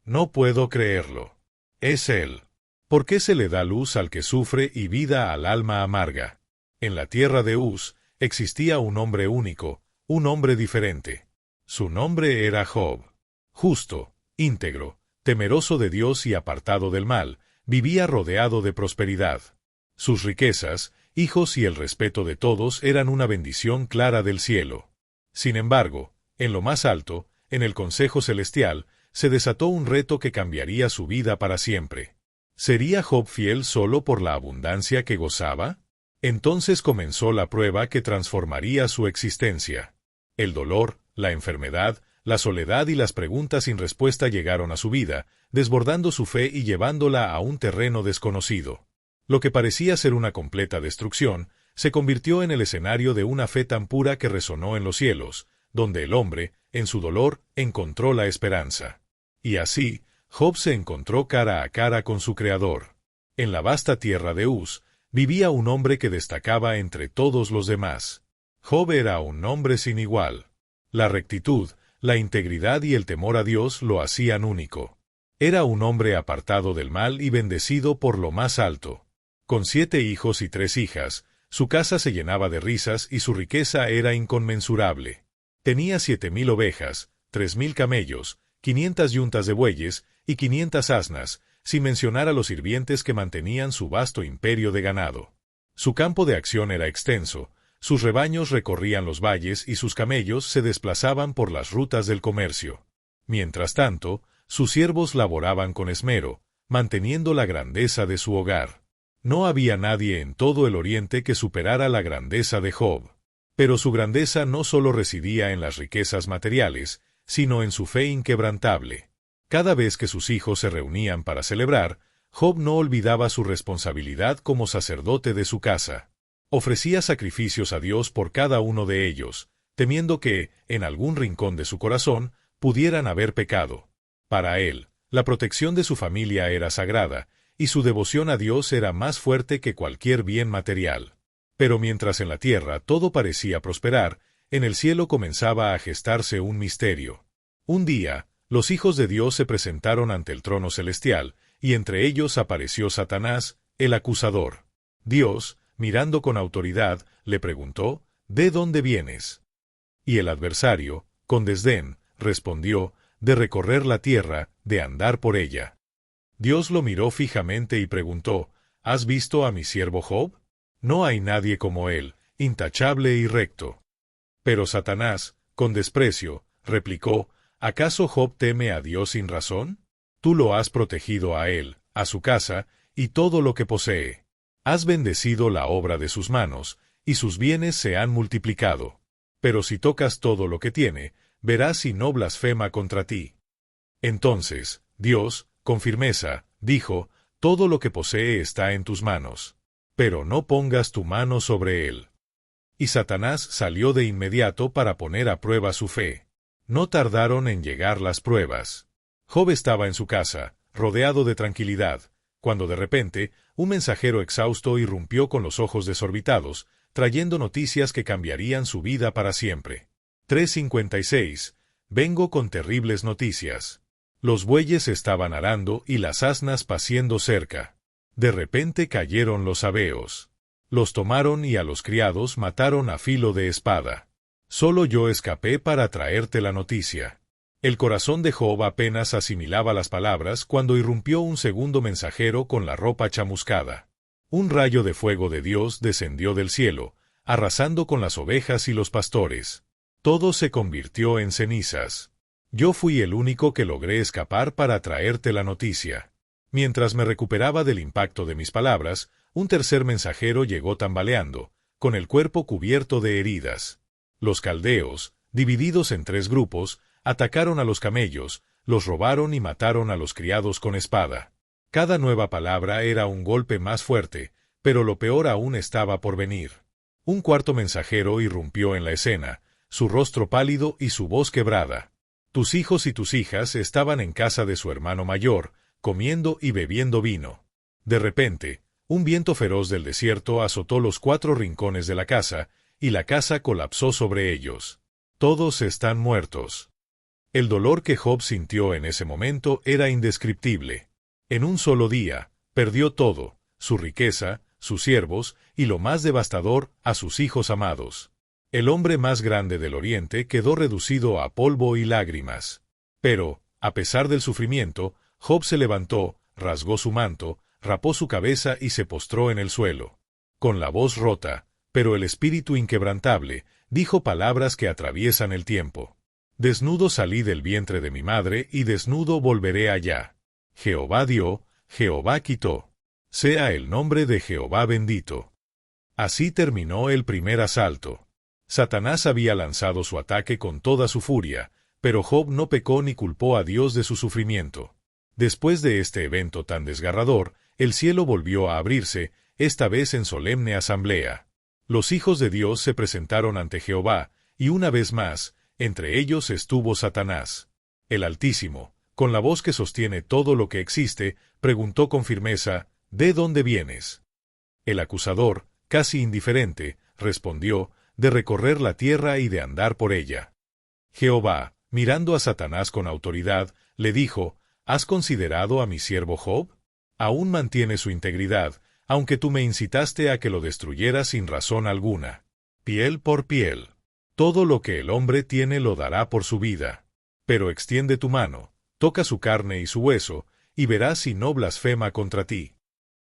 No puedo creerlo. Es él. ¿Por qué se le da luz al que sufre y vida al alma amarga? En la tierra de Uz existía un hombre único, un hombre diferente. Su nombre era Job. Justo, íntegro, temeroso de Dios y apartado del mal, vivía rodeado de prosperidad. Sus riquezas, hijos y el respeto de todos eran una bendición clara del cielo. Sin embargo, en lo más alto, en el Consejo Celestial, se desató un reto que cambiaría su vida para siempre. ¿Sería Job fiel solo por la abundancia que gozaba? Entonces comenzó la prueba que transformaría su existencia. El dolor, la enfermedad, la soledad y las preguntas sin respuesta llegaron a su vida, desbordando su fe y llevándola a un terreno desconocido. Lo que parecía ser una completa destrucción, se convirtió en el escenario de una fe tan pura que resonó en los cielos, donde el hombre, en su dolor, encontró la esperanza. Y así, Job se encontró cara a cara con su Creador. En la vasta tierra de Uz, vivía un hombre que destacaba entre todos los demás. Job era un hombre sin igual. La rectitud, la integridad y el temor a Dios lo hacían único. Era un hombre apartado del mal y bendecido por lo más alto. Con 7 hijos y 3 hijas, su casa se llenaba de risas y su riqueza era inconmensurable. Tenía 7,000 ovejas, 3,000 camellos, 500 yuntas de bueyes y 500 asnas, sin mencionar a los sirvientes que mantenían su vasto imperio de ganado. Su campo de acción era extenso, sus rebaños recorrían los valles y sus camellos se desplazaban por las rutas del comercio. Mientras tanto, sus siervos laboraban con esmero, manteniendo la grandeza de su hogar. No había nadie en todo el oriente que superara la grandeza de Job. Pero su grandeza no solo residía en las riquezas materiales, sino en su fe inquebrantable. Cada vez que sus hijos se reunían para celebrar, Job no olvidaba su responsabilidad como sacerdote de su casa. Ofrecía sacrificios a Dios por cada uno de ellos, temiendo que, en algún rincón de su corazón, pudieran haber pecado. Para él, la protección de su familia era sagrada, y su devoción a Dios era más fuerte que cualquier bien material. Pero mientras en la tierra todo parecía prosperar, en el cielo comenzaba a gestarse un misterio. Un día, los hijos de Dios se presentaron ante el trono celestial, y entre ellos apareció Satanás, el acusador. Dios, mirando con autoridad, le preguntó, ¿de dónde vienes? Y el adversario, con desdén, respondió, de recorrer la tierra, de andar por ella. Dios lo miró fijamente y preguntó, ¿has visto a mi siervo Job? No hay nadie como él, intachable y recto. Pero Satanás, con desprecio, replicó, ¿acaso Job teme a Dios sin razón? Tú lo has protegido a él, a su casa, y todo lo que posee. Has bendecido la obra de sus manos, y sus bienes se han multiplicado. Pero si tocas todo lo que tiene, verás si no blasfema contra ti. Entonces, Dios, con firmeza, dijo, todo lo que posee está en tus manos. Pero no pongas tu mano sobre él. Y Satanás salió de inmediato para poner a prueba su fe. No tardaron en llegar las pruebas. Job estaba en su casa, rodeado de tranquilidad, cuando de repente, un mensajero exhausto irrumpió con los ojos desorbitados, trayendo noticias que cambiarían su vida para siempre. 3:56. Vengo con terribles noticias. Los bueyes estaban arando y las asnas paciendo cerca. De repente cayeron los sabeos. Los tomaron y a los criados mataron a filo de espada. Solo yo escapé para traerte la noticia. El corazón de Job apenas asimilaba las palabras cuando irrumpió un segundo mensajero con la ropa chamuscada. Un rayo de fuego de Dios descendió del cielo, arrasando con las ovejas y los pastores. Todo se convirtió en cenizas. Yo fui el único que logré escapar para traerte la noticia. Mientras me recuperaba del impacto de mis palabras, un tercer mensajero llegó tambaleando, con el cuerpo cubierto de heridas. Los caldeos, divididos en 3 grupos, atacaron a los camellos, los robaron y mataron a los criados con espada. Cada nueva palabra era un golpe más fuerte, pero lo peor aún estaba por venir. Un cuarto mensajero irrumpió en la escena, su rostro pálido y su voz quebrada. Tus hijos y tus hijas estaban en casa de su hermano mayor, comiendo y bebiendo vino. De repente, un viento feroz del desierto azotó los 4 rincones de la casa, y la casa colapsó sobre ellos. Todos están muertos. El dolor que Job sintió en ese momento era indescriptible. En un solo día, perdió todo, su riqueza, sus siervos, y lo más devastador, a sus hijos amados. El hombre más grande del Oriente quedó reducido a polvo y lágrimas. Pero, a pesar del sufrimiento, Job se levantó, rasgó su manto, rapó su cabeza y se postró en el suelo. Con la voz rota, pero el espíritu inquebrantable, dijo palabras que atraviesan el tiempo. Desnudo salí del vientre de mi madre y desnudo volveré allá. Jehová dio, Jehová quitó. Sea el nombre de Jehová bendito. Así terminó el primer asalto. Satanás había lanzado su ataque con toda su furia, pero Job no pecó ni culpó a Dios de su sufrimiento. Después de este evento tan desgarrador, el cielo volvió a abrirse, esta vez en solemne asamblea. Los hijos de Dios se presentaron ante Jehová, y una vez más, entre ellos estuvo Satanás. El Altísimo, con la voz que sostiene todo lo que existe, preguntó con firmeza, ¿de dónde vienes? El acusador, casi indiferente, respondió, de recorrer la tierra y de andar por ella. Jehová, mirando a Satanás con autoridad, le dijo, ¿has considerado a mi siervo Job? Aún mantiene su integridad, aunque tú me incitaste a que lo destruyera sin razón alguna. Piel por piel. Todo lo que el hombre tiene lo dará por su vida. Pero extiende tu mano, toca su carne y su hueso, y verás si no blasfema contra ti.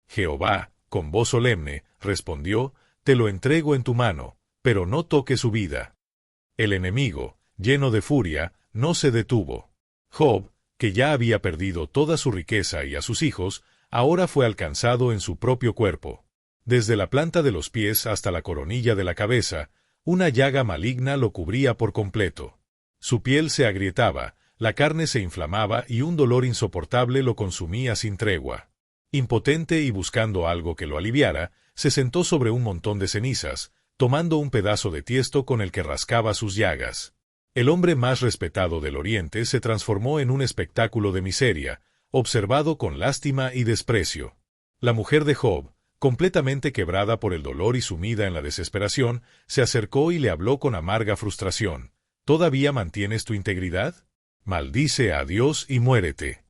Jehová, con voz solemne, respondió, te lo entrego en tu mano, pero no toque su vida. El enemigo, lleno de furia, no se detuvo. Job, que ya había perdido toda su riqueza y a sus hijos, ahora fue alcanzado en su propio cuerpo. Desde la planta de los pies hasta la coronilla de la cabeza, una llaga maligna lo cubría por completo. Su piel se agrietaba, la carne se inflamaba y un dolor insoportable lo consumía sin tregua. Impotente y buscando algo que lo aliviara, se sentó sobre un montón de cenizas, tomando un pedazo de tiesto con el que rascaba sus llagas. El hombre más respetado del Oriente se transformó en un espectáculo de miseria, observado con lástima y desprecio. La mujer de Job, completamente quebrada por el dolor y sumida en la desesperación, se acercó y le habló con amarga frustración. ¿Todavía mantienes tu integridad? Maldice a Dios y muérete.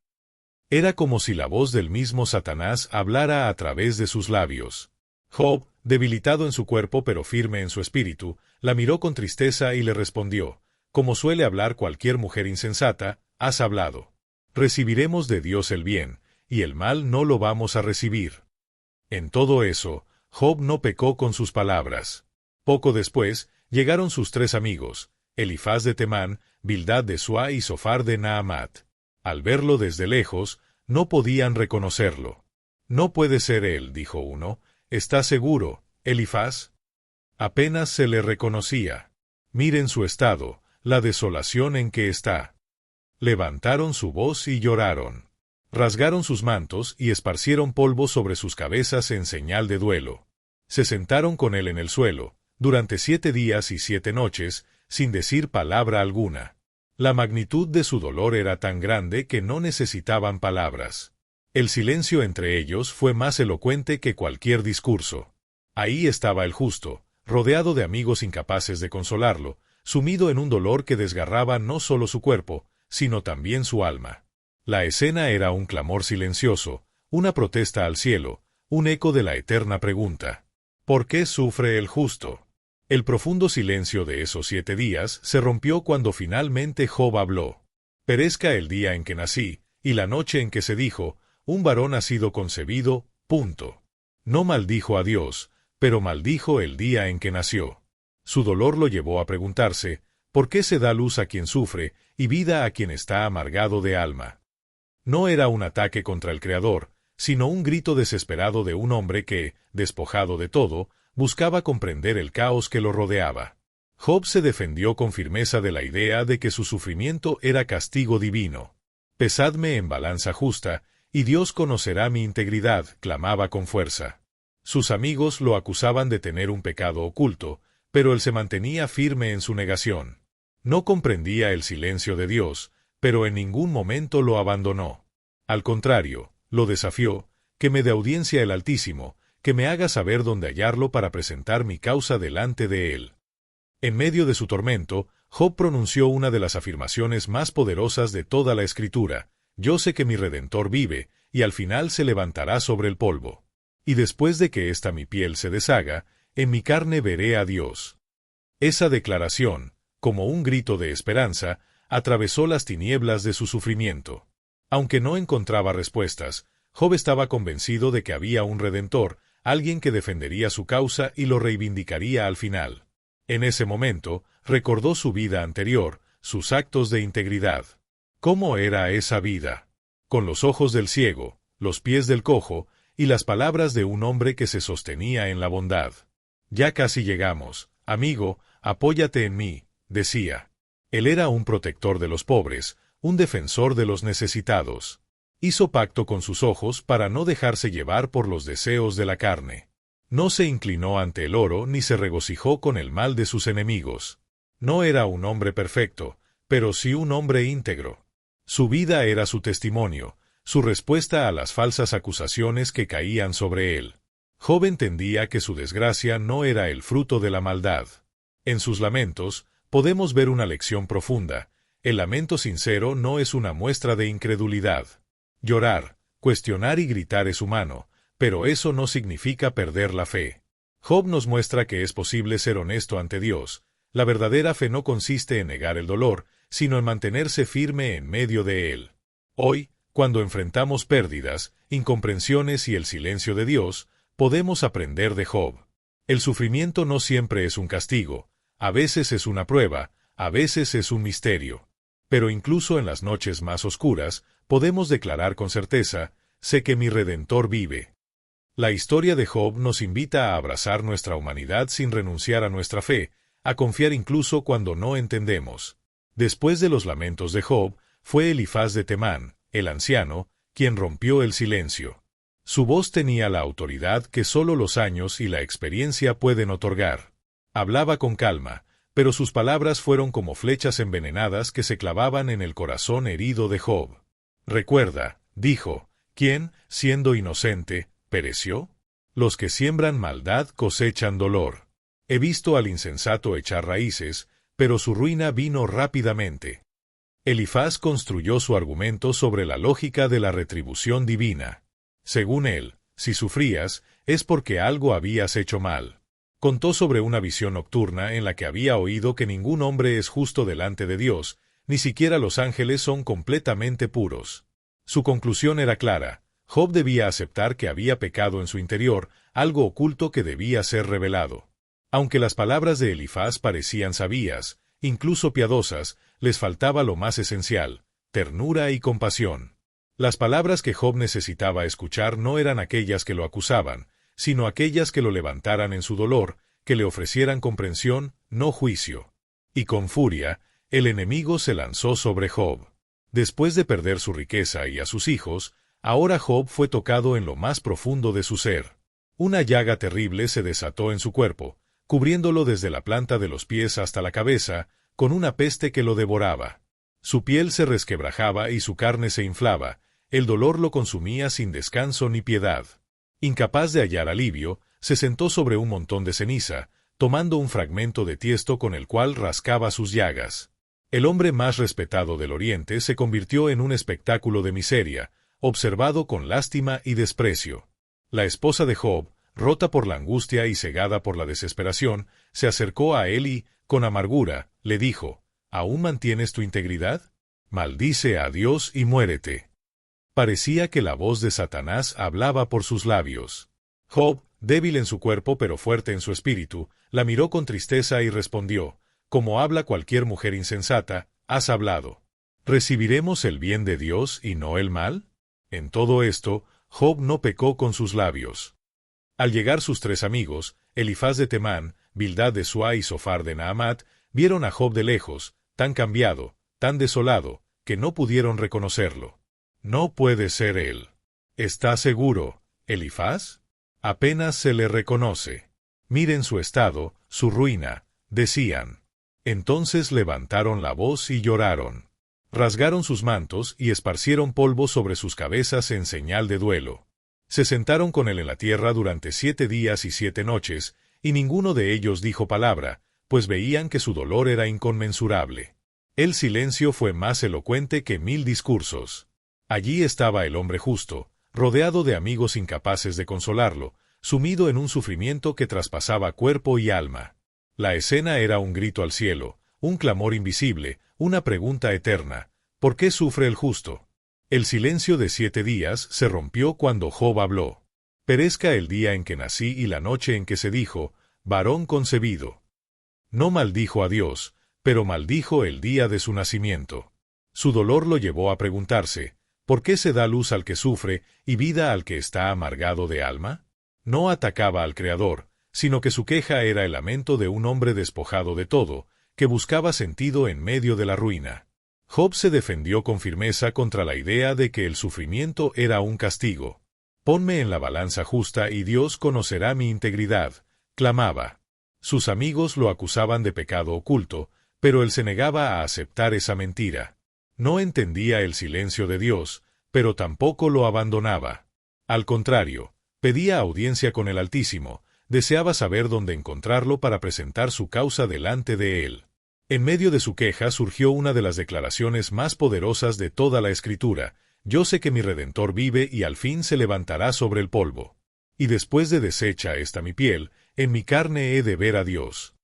Era como si la voz del mismo Satanás hablara a través de sus labios. Job, debilitado en su cuerpo pero firme en su espíritu, la miró con tristeza y le respondió, como suele hablar cualquier mujer insensata, has hablado. Recibiremos de Dios el bien, y el mal no lo vamos a recibir. En todo eso, Job no pecó con sus palabras. Poco después, llegaron sus tres amigos, Elifaz de Temán, Bildad de Suá y Sofar de Naamat. Al verlo desde lejos, no podían reconocerlo. No puede ser él, dijo uno. ¿Estás seguro, Elifaz? Apenas se le reconocía. Miren su estado, la desolación en que está. Levantaron su voz y lloraron. Rasgaron sus mantos y esparcieron polvo sobre sus cabezas en señal de duelo. Se sentaron con él en el suelo, durante 7 días y 7 noches, sin decir palabra alguna. La magnitud de su dolor era tan grande que no necesitaban palabras. El silencio entre ellos fue más elocuente que cualquier discurso. Ahí estaba el justo, rodeado de amigos incapaces de consolarlo, sumido en un dolor que desgarraba no solo su cuerpo, sino también su alma. La escena era un clamor silencioso, una protesta al cielo, un eco de la eterna pregunta. ¿Por qué sufre el justo? El profundo silencio de esos 7 días se rompió cuando finalmente Job habló. Perezca el día en que nací, y la noche en que se dijo, un varón ha sido concebido, punto. No maldijo a Dios, pero maldijo el día en que nació. Su dolor lo llevó a preguntarse, ¿por qué se da luz a quien sufre y vida a quien está amargado de alma? No era un ataque contra el Creador, sino un grito desesperado de un hombre que, despojado de todo, buscaba comprender el caos que lo rodeaba. Job se defendió con firmeza de la idea de que su sufrimiento era castigo divino. Pesadme en balanza justa, y Dios conocerá mi integridad, clamaba con fuerza. Sus amigos lo acusaban de tener un pecado oculto, pero él se mantenía firme en su negación. No comprendía el silencio de Dios, pero en ningún momento lo abandonó. Al contrario, lo desafió, que me dé audiencia el Altísimo, que me haga saber dónde hallarlo para presentar mi causa delante de él. En medio de su tormento, Job pronunció una de las afirmaciones más poderosas de toda la Escritura: yo sé que mi Redentor vive, y al final se levantará sobre el polvo. Y después de que esta mi piel se deshaga, en mi carne veré a Dios. Esa declaración, como un grito de esperanza, atravesó las tinieblas de su sufrimiento. Aunque no encontraba respuestas, Job estaba convencido de que había un Redentor, alguien que defendería su causa y lo reivindicaría al final. En ese momento, recordó su vida anterior, sus actos de integridad. ¿Cómo era esa vida? Con los ojos del ciego, los pies del cojo, y las palabras de un hombre que se sostenía en la bondad. Ya casi llegamos, amigo, apóyate en mí, decía. Él era un protector de los pobres, un defensor de los necesitados. Hizo pacto con sus ojos para no dejarse llevar por los deseos de la carne. No se inclinó ante el oro ni se regocijó con el mal de sus enemigos. No era un hombre perfecto, pero sí un hombre íntegro. Su vida era su testimonio, su respuesta a las falsas acusaciones que caían sobre él. Job entendía que su desgracia no era el fruto de la maldad. En sus lamentos, podemos ver una lección profunda. El lamento sincero no es una muestra de incredulidad. Llorar, cuestionar y gritar es humano, pero eso no significa perder la fe. Job nos muestra que es posible ser honesto ante Dios. La verdadera fe no consiste en negar el dolor, sino en mantenerse firme en medio de él. Hoy, cuando enfrentamos pérdidas, incomprensiones y el silencio de Dios, podemos aprender de Job. El sufrimiento no siempre es un castigo, a veces es una prueba, a veces es un misterio. Pero incluso en las noches más oscuras, podemos declarar con certeza: sé que mi Redentor vive. La historia de Job nos invita a abrazar nuestra humanidad sin renunciar a nuestra fe, a confiar incluso cuando no entendemos. Después de los lamentos de Job, fue Elifaz de Temán, el anciano, quien rompió el silencio. Su voz tenía la autoridad que solo los años y la experiencia pueden otorgar. Hablaba con calma, pero sus palabras fueron como flechas envenenadas que se clavaban en el corazón herido de Job. Recuerda, dijo, ¿quién, siendo inocente, pereció? Los que siembran maldad cosechan dolor. He visto al insensato echar raíces, pero su ruina vino rápidamente. Elifaz construyó su argumento sobre la lógica de la retribución divina. Según él, si sufrías, es porque algo habías hecho mal. Contó sobre una visión nocturna en la que había oído que ningún hombre es justo delante de Dios, ni siquiera los ángeles son completamente puros. Su conclusión era clara: Job debía aceptar que había pecado en su interior, algo oculto que debía ser revelado. Aunque las palabras de Elifaz parecían sabias, incluso piadosas, les faltaba lo más esencial: ternura y compasión. Las palabras que Job necesitaba escuchar no eran aquellas que lo acusaban, sino aquellas que lo levantaran en su dolor, que le ofrecieran comprensión, no juicio. Y con furia, el enemigo se lanzó sobre Job. Después de perder su riqueza y a sus hijos, ahora Job fue tocado en lo más profundo de su ser. Una llaga terrible se desató en su cuerpo, cubriéndolo desde la planta de los pies hasta la cabeza, con una peste que lo devoraba. Su piel se resquebrajaba y su carne se inflaba, el dolor lo consumía sin descanso ni piedad. Incapaz de hallar alivio, se sentó sobre un montón de ceniza, tomando un fragmento de tiesto con el cual rascaba sus llagas. El hombre más respetado del Oriente se convirtió en un espectáculo de miseria, observado con lástima y desprecio. La esposa de Job, rota por la angustia y cegada por la desesperación, se acercó a él y, con amargura, le dijo: ¿aún mantienes tu integridad? Maldice a Dios y muérete. Parecía que la voz de Satanás hablaba por sus labios. Job, débil en su cuerpo pero fuerte en su espíritu, la miró con tristeza y respondió: como habla cualquier mujer insensata, has hablado. ¿Recibiremos el bien de Dios y no el mal? En todo esto, Job no pecó con sus labios. Al llegar sus tres amigos, Elifaz de Temán, Bildad de Suá y Sofar de Naamat, vieron a Job de lejos, tan cambiado, tan desolado, que no pudieron reconocerlo. No puede ser él. ¿Está seguro, Elifaz? Apenas se le reconoce. Miren su estado, su ruina, decían. Entonces levantaron la voz y lloraron. Rasgaron sus mantos y esparcieron polvo sobre sus cabezas en señal de duelo. Se sentaron con él en la tierra durante 7 días y 7 noches, y ninguno de ellos dijo palabra, pues veían que su dolor era inconmensurable. El silencio fue más elocuente que 1000 discursos. Allí estaba el hombre justo, rodeado de amigos incapaces de consolarlo, sumido en un sufrimiento que traspasaba cuerpo y alma. La escena era un grito al cielo, un clamor invisible, una pregunta eterna: ¿por qué sufre el justo? El silencio de 7 días se rompió cuando Job habló. Perezca el día en que nací y la noche en que se dijo, varón concebido. No maldijo a Dios, pero maldijo el día de su nacimiento. Su dolor lo llevó a preguntarse, ¿por qué se da luz al que sufre y vida al que está amargado de alma? No atacaba al Creador, sino que su queja era el lamento de un hombre despojado de todo, que buscaba sentido en medio de la ruina. Job se defendió con firmeza contra la idea de que el sufrimiento era un castigo. Ponme en la balanza justa y Dios conocerá mi integridad, clamaba. Sus amigos lo acusaban de pecado oculto, pero él se negaba a aceptar esa mentira. No entendía el silencio de Dios, pero tampoco lo abandonaba. Al contrario, pedía audiencia con el Altísimo, deseaba saber dónde encontrarlo para presentar su causa delante de él. En medio de su queja surgió una de las declaraciones más poderosas de toda la Escritura: yo sé que mi Redentor vive y al fin se levantará sobre el polvo. Y después de deshecha esta mi piel, en mi carne he de ver a Dios.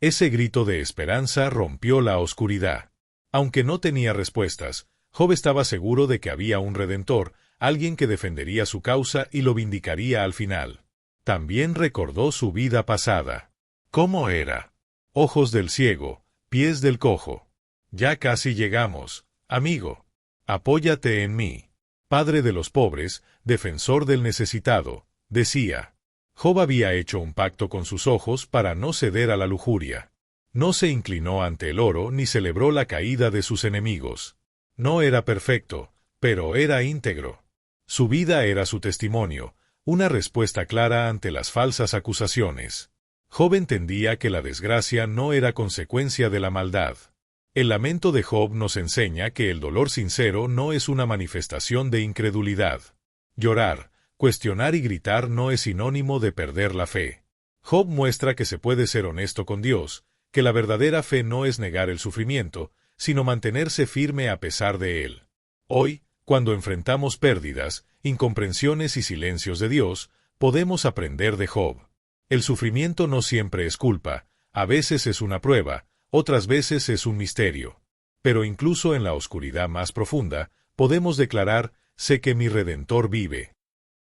Ese grito de esperanza rompió la oscuridad. Aunque no tenía respuestas, Job estaba seguro de que había un Redentor, alguien que defendería su causa y lo vindicaría al final. También recordó su vida pasada. ¿Cómo era? Ojos del ciego, pies del cojo. Ya casi llegamos, amigo. Apóyate en mí. Padre de los pobres, defensor del necesitado, decía. Job había hecho un pacto con sus ojos para no ceder a la lujuria. No se inclinó ante el oro ni celebró la caída de sus enemigos. No era perfecto, pero era íntegro. Su vida era su testimonio, una respuesta clara ante las falsas acusaciones. Job entendía que la desgracia no era consecuencia de la maldad. El lamento de Job nos enseña que el dolor sincero no es una manifestación de incredulidad. Llorar, cuestionar y gritar no es sinónimo de perder la fe. Job muestra que se puede ser honesto con Dios, que la verdadera fe no es negar el sufrimiento, sino mantenerse firme a pesar de él. Hoy, cuando enfrentamos pérdidas, incomprensiones y silencios de Dios, podemos aprender de Job. El sufrimiento no siempre es culpa, a veces es una prueba, otras veces es un misterio. Pero incluso en la oscuridad más profunda, podemos declarar: sé que mi Redentor vive.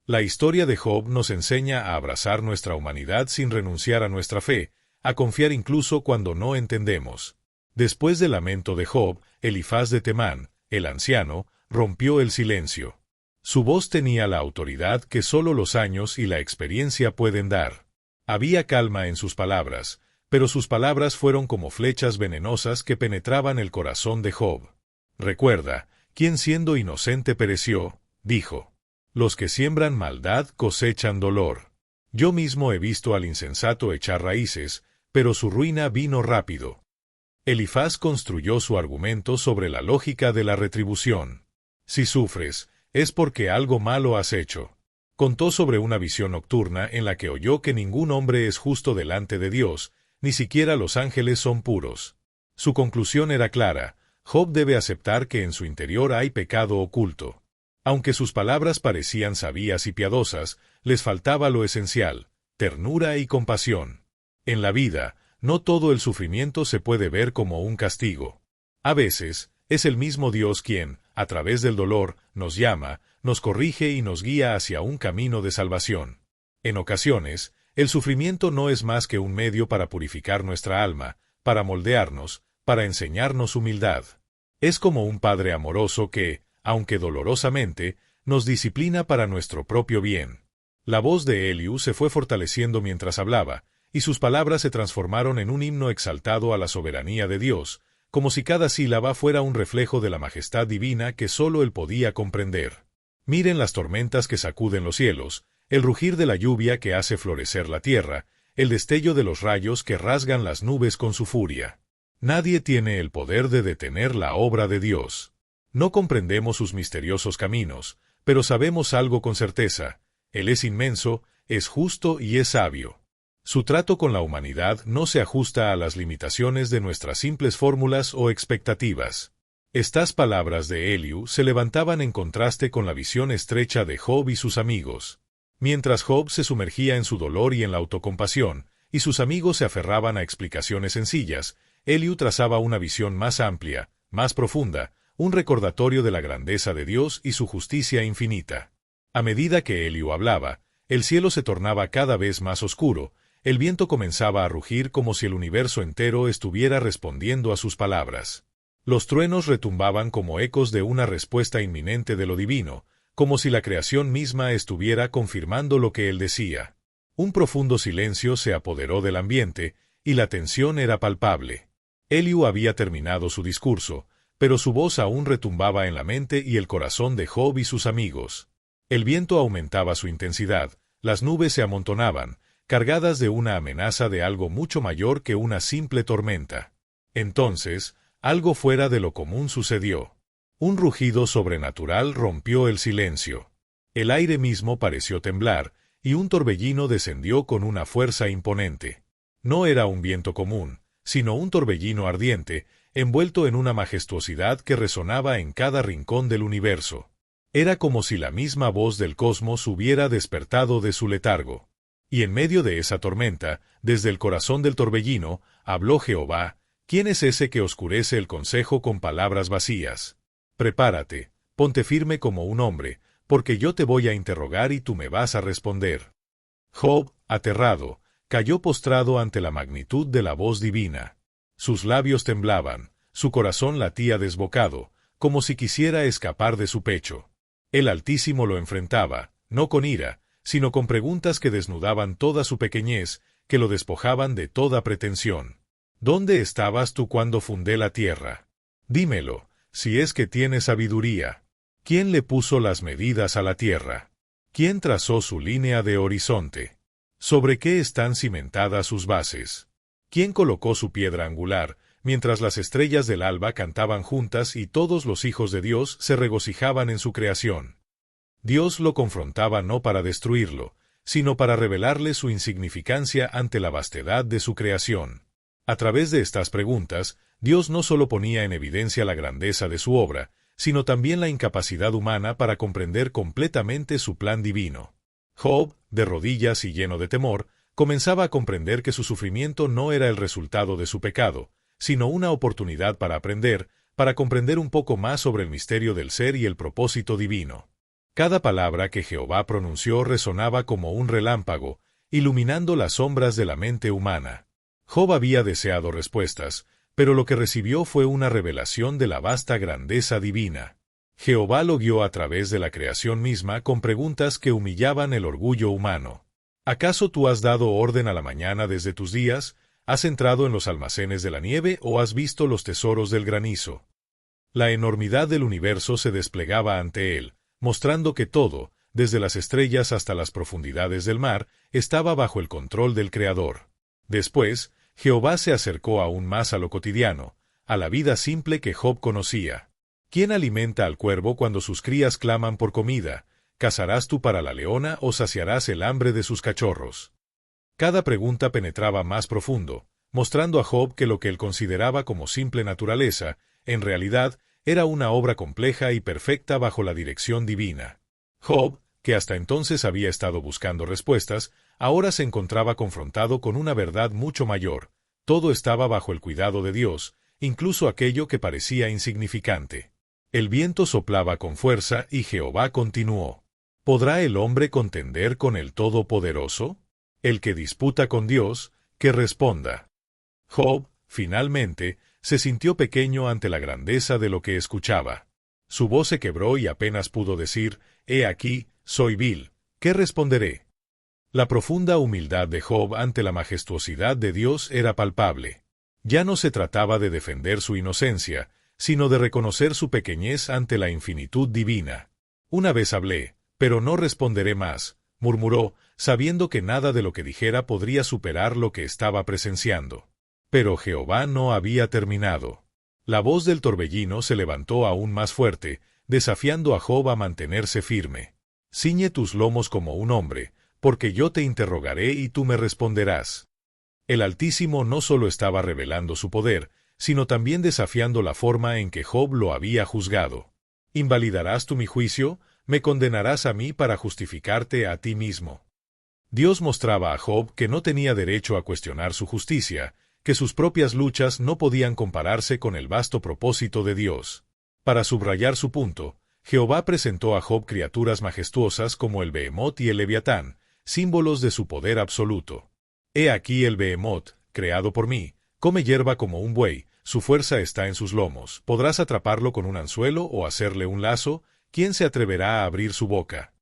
La historia de Job nos enseña a abrazar nuestra humanidad sin renunciar a nuestra fe, a confiar incluso cuando no entendemos. Después del lamento de Job, Elifaz de Temán, el anciano, rompió el silencio. Su voz tenía la autoridad que solo los años y la experiencia pueden dar. Había calma en sus palabras, pero sus palabras fueron como flechas venenosas que penetraban el corazón de Job. Recuerda, quien siendo inocente pereció, dijo. Los que siembran maldad cosechan dolor. Yo mismo he visto al insensato echar raíces, pero su ruina vino rápido. Elifaz construyó su argumento sobre la lógica de la retribución. Si sufres, es porque algo malo has hecho. Contó sobre una visión nocturna en la que oyó que ningún hombre es justo delante de Dios, ni siquiera los ángeles son puros. Su conclusión era clara: Job debe aceptar que en su interior hay pecado oculto. Aunque sus palabras parecían sabias y piadosas, les faltaba lo esencial: ternura y compasión. En la vida, no todo el sufrimiento se puede ver como un castigo. A veces, es el mismo Dios quien, a través del dolor, nos llama, nos corrige y nos guía hacia un camino de salvación. En ocasiones, el sufrimiento no es más que un medio para purificar nuestra alma, para moldearnos, para enseñarnos humildad. Es como un padre amoroso que, aunque dolorosamente, nos disciplina para nuestro propio bien. La voz de Eliú se fue fortaleciendo mientras hablaba, y sus palabras se transformaron en un himno exaltado a la soberanía de Dios, como si cada sílaba fuera un reflejo de la majestad divina que sólo él podía comprender. Miren las tormentas que sacuden los cielos, el rugir de la lluvia que hace florecer la tierra, el destello de los rayos que rasgan las nubes con su furia. Nadie tiene el poder de detener la obra de Dios. No comprendemos sus misteriosos caminos, pero sabemos algo con certeza: Él es inmenso, es justo y es sabio. Su trato con la humanidad no se ajusta a las limitaciones de nuestras simples fórmulas o expectativas. Estas palabras de Eliú se levantaban en contraste con la visión estrecha de Job y sus amigos. Mientras Job se sumergía en su dolor y en la autocompasión, y sus amigos se aferraban a explicaciones sencillas, Eliú trazaba una visión más amplia, más profunda, un recordatorio de la grandeza de Dios y su justicia infinita. A medida que Eliú hablaba, el cielo se tornaba cada vez más oscuro, el viento comenzaba a rugir como si el universo entero estuviera respondiendo a sus palabras. Los truenos retumbaban como ecos de una respuesta inminente de lo divino, como si la creación misma estuviera confirmando lo que él decía. Un profundo silencio se apoderó del ambiente, y la tensión era palpable. Eliú había terminado su discurso, pero su voz aún retumbaba en la mente y el corazón de Job y sus amigos. El viento aumentaba su intensidad, las nubes se amontonaban, cargadas de una amenaza de algo mucho mayor que una simple tormenta. Entonces, algo fuera de lo común sucedió. Un rugido sobrenatural rompió el silencio. El aire mismo pareció temblar, y un torbellino descendió con una fuerza imponente. No era un viento común, sino un torbellino ardiente, envuelto en una majestuosidad que resonaba en cada rincón del universo. Era como si la misma voz del cosmos hubiera despertado de su letargo. Y en medio de esa tormenta, desde el corazón del torbellino, habló Jehová: ¿Quién es ese que oscurece el consejo con palabras vacías? Prepárate, ponte firme como un hombre, porque yo te voy a interrogar y tú me vas a responder. Job, aterrado, cayó postrado ante la magnitud de la voz divina. Sus labios temblaban, su corazón latía desbocado, como si quisiera escapar de su pecho. El Altísimo lo enfrentaba, no con ira, sino con preguntas que desnudaban toda su pequeñez, que lo despojaban de toda pretensión. ¿Dónde estabas tú cuando fundé la tierra? Dímelo, si es que tienes sabiduría. ¿Quién le puso las medidas a la tierra? ¿Quién trazó su línea de horizonte? ¿Sobre qué están cimentadas sus bases? ¿Quién colocó su piedra angular, mientras las estrellas del alba cantaban juntas y todos los hijos de Dios se regocijaban en su creación? Dios lo confrontaba no para destruirlo, sino para revelarle su insignificancia ante la vastedad de su creación. A través de estas preguntas, Dios no solo ponía en evidencia la grandeza de su obra, sino también la incapacidad humana para comprender completamente su plan divino. Job, de rodillas y lleno de temor, comenzaba a comprender que su sufrimiento no era el resultado de su pecado, sino una oportunidad para comprender un poco más sobre el misterio del ser y el propósito divino. Cada palabra que Jehová pronunció resonaba como un relámpago, iluminando las sombras de la mente humana. Job había deseado respuestas, pero lo que recibió fue una revelación de la vasta grandeza divina. Jehová lo guió a través de la creación misma con preguntas que humillaban el orgullo humano. ¿Acaso tú has dado orden a la mañana desde tus días? ¿Has entrado en los almacenes de la nieve o has visto los tesoros del granizo? La enormidad del universo se desplegaba ante él, mostrando que todo, desde las estrellas hasta las profundidades del mar, estaba bajo el control del Creador. Después, Jehová se acercó aún más a lo cotidiano, a la vida simple que Job conocía. ¿Quién alimenta al cuervo cuando sus crías claman por comida? ¿Cazarás tú para la leona o saciarás el hambre de sus cachorros? Cada pregunta penetraba más profundo, mostrando a Job que lo que él consideraba como simple naturaleza, en realidad, era una obra compleja y perfecta bajo la dirección divina. Job, que hasta entonces había estado buscando respuestas, ahora se encontraba confrontado con una verdad mucho mayor. Todo estaba bajo el cuidado de Dios, incluso aquello que parecía insignificante. El viento soplaba con fuerza y Jehová continuó: ¿Podrá el hombre contender con el Todopoderoso? El que disputa con Dios, que responda. Job, finalmente, se sintió pequeño ante la grandeza de lo que escuchaba. Su voz se quebró y apenas pudo decir: «He aquí, soy vil, ¿qué responderé?». La profunda humildad de Job ante la majestuosidad de Dios era palpable. Ya no se trataba de defender su inocencia, sino de reconocer su pequeñez ante la infinitud divina. «Una vez hablé, pero no responderé más», murmuró, sabiendo que nada de lo que dijera podría superar lo que estaba presenciando. Pero Jehová no había terminado. La voz del torbellino se levantó aún más fuerte, desafiando a Job a mantenerse firme. «Ciñe tus lomos como un hombre, porque yo te interrogaré y tú me responderás. El Altísimo no solo estaba revelando su poder, sino también desafiando la forma en que Job lo había juzgado. ¿Invalidarás tú mi juicio? ¿Me condenarás a mí para justificarte a ti mismo? Dios mostraba a Job que no tenía derecho a cuestionar su justicia, que sus propias luchas no podían compararse con el vasto propósito de Dios. Para subrayar su punto, Jehová presentó a Job criaturas majestuosas como el Behemoth y el Leviatán, símbolos de su poder absoluto. He aquí el Behemoth, creado por mí, come hierba como un buey, su fuerza está en sus lomos. ¿Podrás atraparlo con un anzuelo o hacerle un lazo? ¿Quién se atreverá a abrir su boca?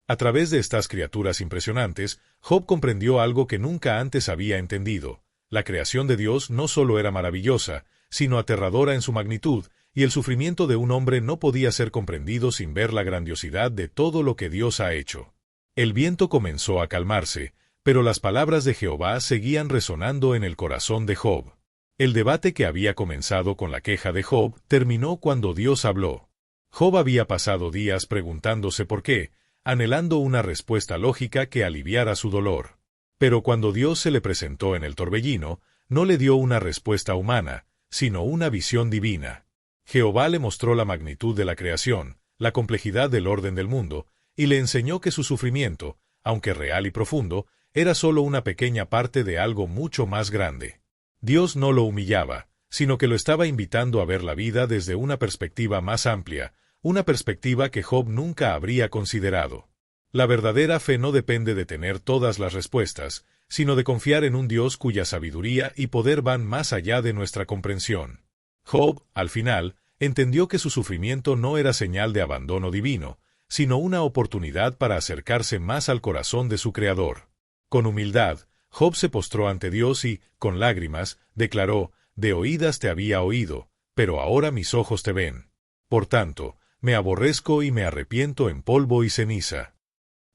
A través de estas criaturas impresionantes, Job comprendió algo que nunca antes había entendido. La creación de Dios no solo era maravillosa, sino aterradora en su magnitud, y el sufrimiento de un hombre no podía ser comprendido sin ver la grandiosidad de todo lo que Dios ha hecho. El viento comenzó a calmarse, pero las palabras de Jehová seguían resonando en el corazón de Job. El debate que había comenzado con la queja de Job terminó cuando Dios habló. Job había pasado días preguntándose por qué, anhelando una respuesta lógica que aliviara su dolor. Pero cuando Dios se le presentó en el torbellino, no le dio una respuesta humana, sino una visión divina. Jehová le mostró la magnitud de la creación, la complejidad del orden del mundo, y le enseñó que su sufrimiento, aunque real y profundo, era solo una pequeña parte de algo mucho más grande. Dios no lo humillaba, sino que lo estaba invitando a ver la vida desde una perspectiva más amplia, una perspectiva que Job nunca habría considerado. La verdadera fe no depende de tener todas las respuestas, sino de confiar en un Dios cuya sabiduría y poder van más allá de nuestra comprensión. Job, al final, entendió que su sufrimiento no era señal de abandono divino, sino una oportunidad para acercarse más al corazón de su Creador. Con humildad, Job se postró ante Dios y, con lágrimas, declaró: «De oídas te había oído, pero ahora mis ojos te ven. Por tanto, me aborrezco y me arrepiento en polvo y ceniza».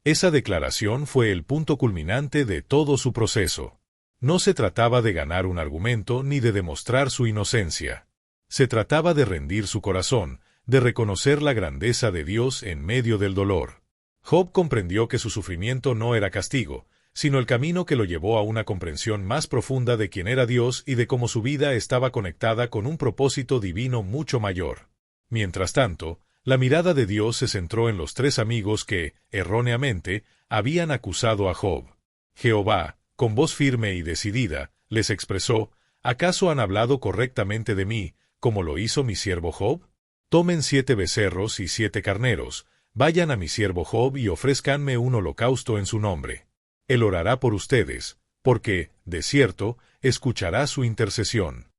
Esa declaración fue el punto culminante de todo su proceso. No se trataba de ganar un argumento ni de demostrar su inocencia. Se trataba de rendir su corazón, de reconocer la grandeza de Dios en medio del dolor. Job comprendió que su sufrimiento no era castigo, sino el camino que lo llevó a una comprensión más profunda de quién era Dios y de cómo su vida estaba conectada con un propósito divino mucho mayor. Mientras tanto, la mirada de Dios se centró en los tres amigos que, erróneamente, habían acusado a Job. Jehová, con voz firme y decidida, les expresó: «¿Acaso han hablado correctamente de mí, como lo hizo mi siervo Job? Tomen 7 becerros y 7 carneros, vayan a mi siervo Job y ofrézcanme un holocausto en su nombre. Él orará por ustedes, porque, de cierto, escuchará su intercesión».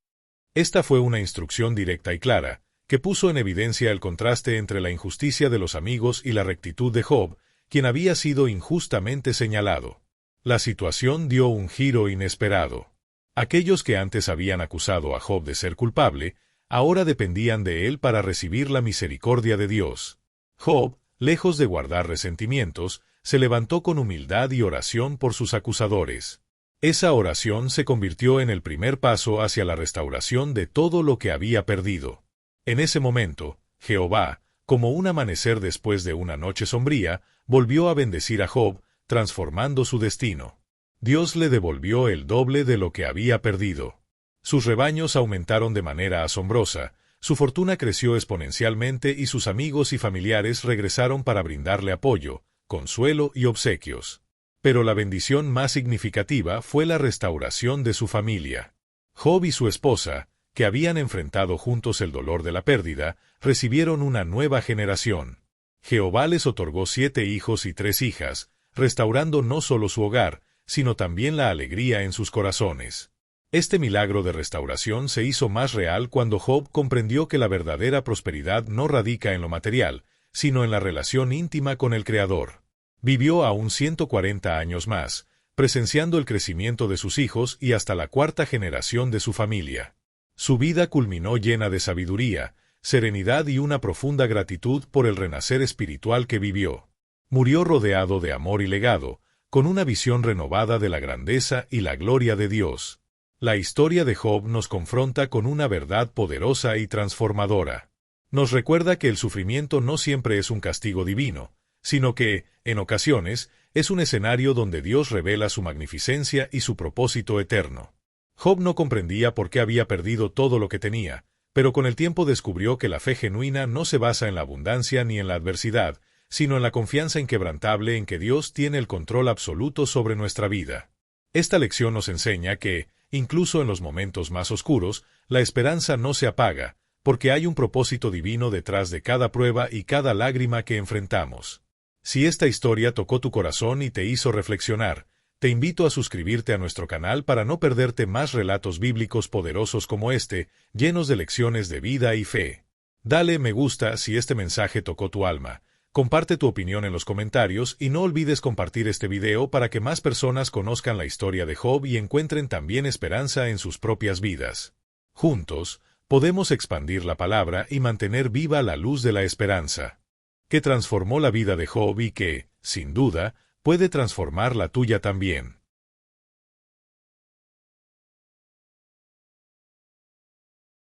Esta fue una instrucción directa y clara, que puso en evidencia el contraste entre la injusticia de los amigos y la rectitud de Job, quien había sido injustamente señalado. La situación dio un giro inesperado. Aquellos que antes habían acusado a Job de ser culpable, ahora dependían de él para recibir la misericordia de Dios. Job, lejos de guardar resentimientos, se levantó con humildad y oración por sus acusadores. Esa oración se convirtió en el primer paso hacia la restauración de todo lo que había perdido. En ese momento, Jehová, como un amanecer después de una noche sombría, volvió a bendecir a Job, transformando su destino. Dios le devolvió el doble de lo que había perdido. Sus rebaños aumentaron de manera asombrosa, su fortuna creció exponencialmente y sus amigos y familiares regresaron para brindarle apoyo, consuelo y obsequios. Pero la bendición más significativa fue la restauración de su familia. Job y su esposa, que habían enfrentado juntos el dolor de la pérdida, recibieron una nueva generación. Jehová les otorgó 7 hijos y 3 hijas, restaurando no solo su hogar, sino también la alegría en sus corazones. Este milagro de restauración se hizo más real cuando Job comprendió que la verdadera prosperidad no radica en lo material, sino en la relación íntima con el Creador. Vivió aún 140 años más, presenciando el crecimiento de sus hijos y hasta la 4ª generación de su familia. Su vida culminó llena de sabiduría, serenidad y una profunda gratitud por el renacer espiritual que vivió. Murió rodeado de amor y legado, con una visión renovada de la grandeza y la gloria de Dios. La historia de Job nos confronta con una verdad poderosa y transformadora. Nos recuerda que el sufrimiento no siempre es un castigo divino, sino que, en ocasiones, Es un escenario donde Dios revela su magnificencia y su propósito eterno. Job no comprendía por qué había perdido todo lo que tenía, pero con el tiempo descubrió que la fe genuina no se basa en la abundancia ni en la adversidad, sino en la confianza inquebrantable en que Dios tiene el control absoluto sobre nuestra vida. Esta lección nos enseña que, incluso en los momentos más oscuros, la esperanza no se apaga, porque hay un propósito divino detrás de cada prueba y cada lágrima que enfrentamos. Si esta historia tocó tu corazón y te hizo reflexionar, te invito a suscribirte a nuestro canal para no perderte más relatos bíblicos poderosos como este, llenos de lecciones de vida y fe. Dale me gusta si este mensaje tocó tu alma. Comparte tu opinión en los comentarios y no olvides compartir este video para que más personas conozcan la historia de Job y encuentren también esperanza en sus propias vidas. Juntos, podemos expandir la palabra y mantener viva la luz de la esperanza, que transformó la vida de Job y que, sin duda, puede transformar la tuya también.